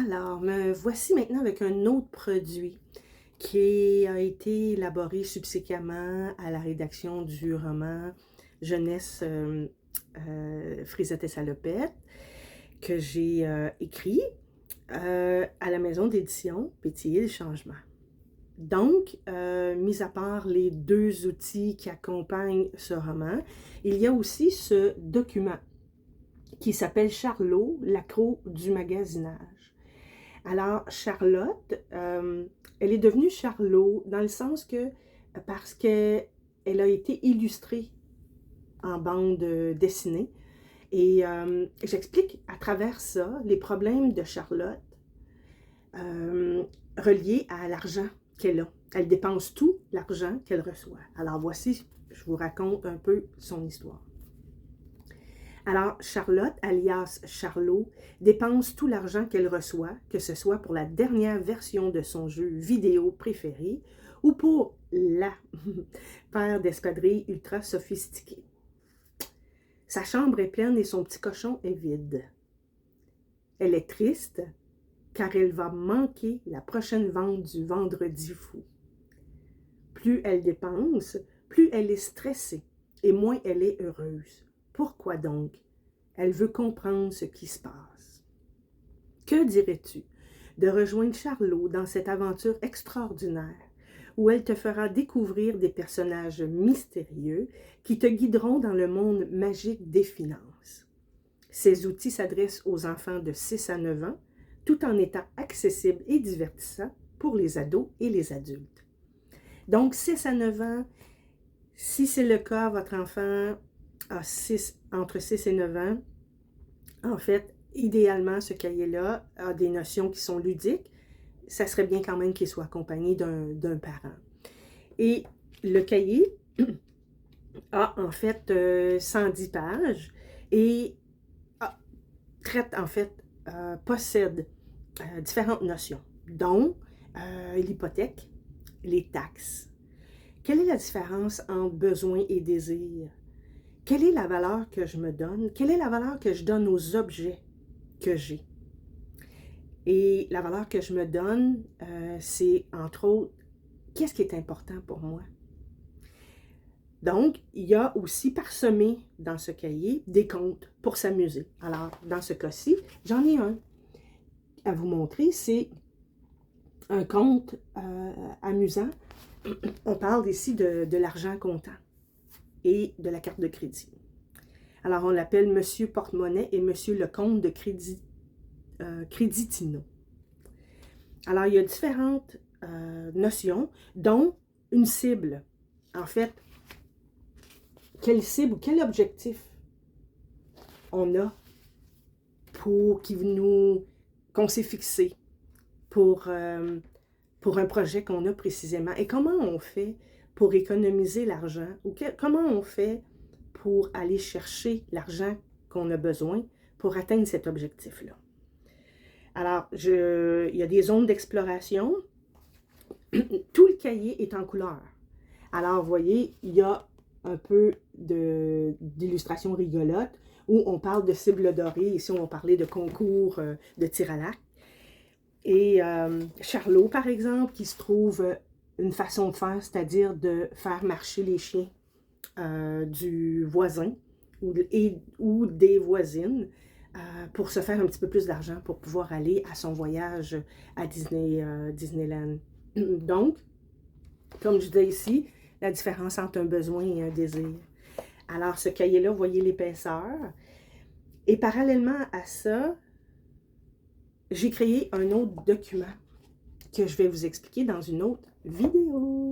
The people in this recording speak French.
Alors, me voici maintenant avec un autre produit qui a été élaboré subséquemment à la rédaction du roman Jeunesse Frisette et Salopette que j'ai écrit à la maison d'édition Pétiller le changement. Donc, mis à part les deux outils qui accompagnent ce roman, il y a aussi ce document qui s'appelle Charlot, l'accro du magasinage. Alors, Charlotte, elle est devenue Charlot dans le sens que, parce qu'elle a été illustrée en bande dessinée. Et j'explique à travers ça les problèmes de Charlotte reliés à l'argent qu'elle a. Elle dépense tout l'argent qu'elle reçoit. Alors voici, je vous raconte un peu son histoire. Alors, Charlotte, alias Charlot, dépense tout l'argent qu'elle reçoit, que ce soit pour la dernière version de son jeu vidéo préféré ou pour la paire d'espadrilles ultra sophistiquées. Sa chambre est pleine et son petit cochon est vide. Elle est triste car elle va manquer la prochaine vente du Vendredi fou. Plus elle dépense, plus elle est stressée et moins elle est heureuse. Pourquoi donc? Elle veut comprendre ce qui se passe. Que dirais-tu de rejoindre Charlot dans cette aventure extraordinaire où elle te fera découvrir des personnages mystérieux qui te guideront dans le monde magique des finances? Ces outils s'adressent aux enfants de 6 à 9 ans, tout en étant accessibles et divertissants pour les ados et les adultes. Donc, 6 à 9 ans, si c'est le cas, votre enfant a entre 6 et 9 ans, en fait, idéalement, ce cahier-là a des notions qui sont ludiques. Ça serait bien quand même qu'il soit accompagné d'un parent. Et le cahier a en fait 110 pages et traite en fait, possède différentes notions, dont l'hypothèque, les taxes. Quelle est la différence entre besoin et désir? Quelle est la valeur que je me donne? Quelle est la valeur que je donne aux objets que j'ai? Et la valeur que je me donne, c'est entre autres, qu'est-ce qui est important pour moi? Donc, il y a aussi parsemé dans ce cahier des contes pour s'amuser. Alors, dans ce cas-ci, j'en ai un à vous montrer. C'est un conte amusant. On parle ici de l'argent comptant et de la carte de crédit. Alors, on l'appelle Monsieur Porte-Monnaie et Monsieur le Comte de Créditino. Alors, il y a différentes notions, dont une cible. En fait, quelle cible ou quel objectif on a qu'on s'est fixé pour un projet qu'on a précisément. Et comment on fait pour économiser l'argent ou comment on fait pour aller chercher l'argent qu'on a besoin pour atteindre cet objectif-là. Alors, il y a des zones d'exploration. Tout le cahier est en couleur. Alors, vous voyez, il y a un peu d'illustrations rigolotes où on parle de cibles dorées. Ici, on va parler de concours de tir à l'arc. Et Charlot, par exemple, qui se trouve une façon de faire, c'est-à-dire de faire marcher les chiens du voisin ou des voisines pour se faire un petit peu plus d'argent pour pouvoir aller à son voyage à Disneyland. Donc, comme je disais ici, la différence entre un besoin et un désir. Alors, ce cahier-là, vous voyez l'épaisseur. Et parallèlement à ça, j'ai créé un autre document que je vais vous expliquer dans une autre vidéo.